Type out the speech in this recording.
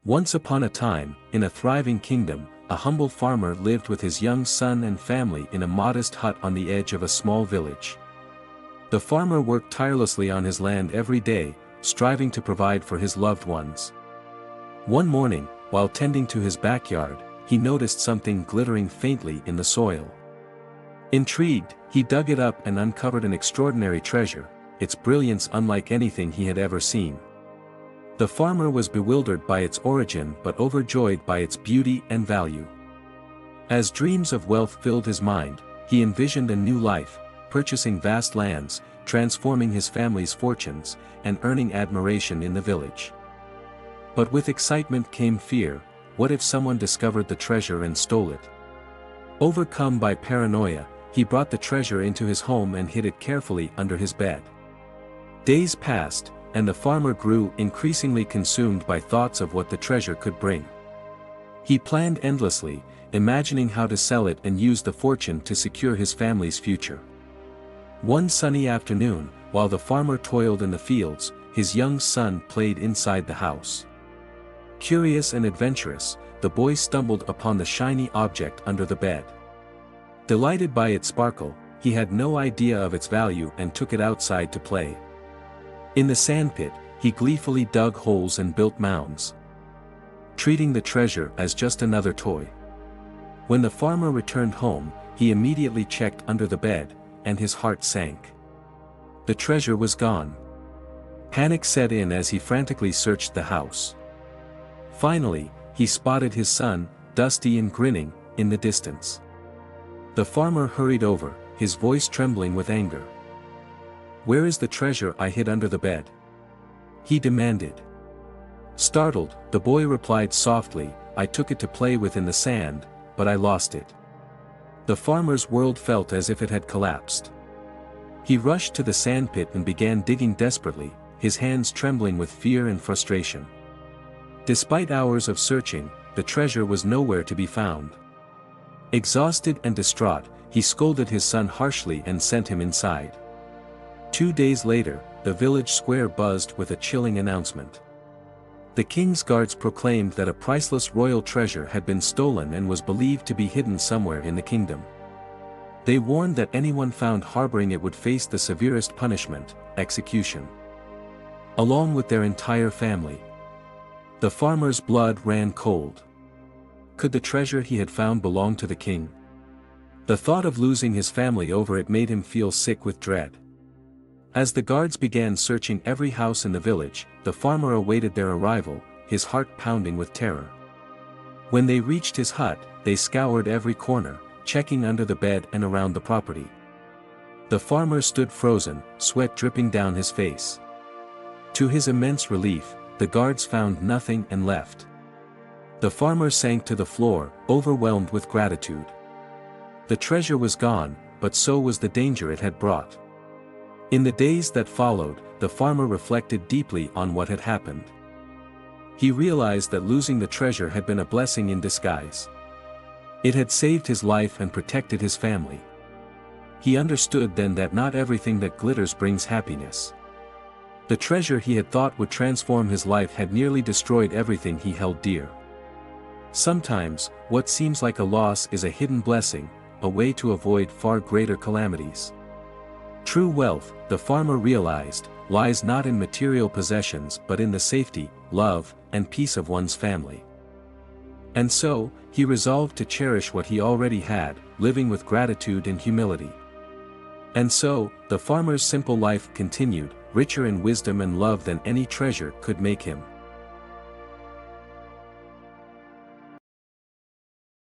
Once upon a time, in a thriving kingdom, a humble farmer lived with his young son and family in a modest hut on the edge of a small village. The farmer worked tirelessly on his land every day, striving to provide for his loved ones. One morning, while tending to his backyard, he noticed something glittering faintly in the soil. Intrigued, he dug it up and uncovered an extraordinary treasure, its brilliance unlike anything he had ever seen. The farmer was bewildered by its origin but overjoyed by its beauty and value. As dreams of wealth filled his mind, he envisioned a new life, purchasing vast lands, transforming his family's fortunes, and earning admiration in the village. But with excitement came fear. What if someone discovered the treasure and stole it? Overcome by paranoia, he brought the treasure into his home and hid it carefully under his bed. Days passed, and the farmer grew increasingly consumed by thoughts of what the treasure could bring. He planned endlessly, imagining how to sell it and use the fortune to secure his family's future. One sunny afternoon, while the farmer toiled in the fields, his young son played inside the house. Curious and adventurous, the boy stumbled upon the shiny object under the bed. Delighted by its sparkle, he had no idea of its value and took it outside to play. In the sandpit, he gleefully dug holes and built mounds, treating the treasure as just another toy. When the farmer returned home, he immediately checked under the bed, and his heart sank. The treasure was gone. Panic set in as he frantically searched the house. Finally, he spotted his son, dusty and grinning, in the distance. The farmer hurried over, his voice trembling with anger. "Where is the treasure I hid under the bed?" he demanded. Startled, the boy replied softly, "I took it to play with in the sand, but I lost it." The farmer's world felt as if it had collapsed. He rushed to the sandpit and began digging desperately, his hands trembling with fear and frustration. Despite hours of searching, the treasure was nowhere to be found. Exhausted and distraught, he scolded his son harshly and sent him inside. 2 days later, the village square buzzed with a chilling announcement. The king's guards proclaimed that a priceless royal treasure had been stolen and was believed to be hidden somewhere in the kingdom. They warned that anyone found harboring it would face the severest punishment, execution, along with their entire family. The farmer's blood ran cold. Could the treasure he had found belong to the king? The thought of losing his family over it made him feel sick with dread. As the guards began searching every house in the village, the farmer awaited their arrival, his heart pounding with terror. When they reached his hut, they scoured every corner, checking under the bed and around the property. The farmer stood frozen, sweat dripping down his face. To his immense relief, the guards found nothing and left. The farmer sank to the floor, overwhelmed with gratitude. The treasure was gone, but so was the danger it had brought. In the days that followed, the farmer reflected deeply on what had happened. He realized that losing the treasure had been a blessing in disguise. It had saved his life and protected his family. He understood then that not everything that glitters brings happiness. The treasure he had thought would transform his life had nearly destroyed everything he held dear. Sometimes, what seems like a loss is a hidden blessing, a way to avoid far greater calamities. True wealth, the farmer realized, lies not in material possessions but in the safety, love, and peace of one's family. And so, he resolved to cherish what he already had, living with gratitude and humility. And so, the farmer's simple life continued, richer in wisdom and love than any treasure could make him.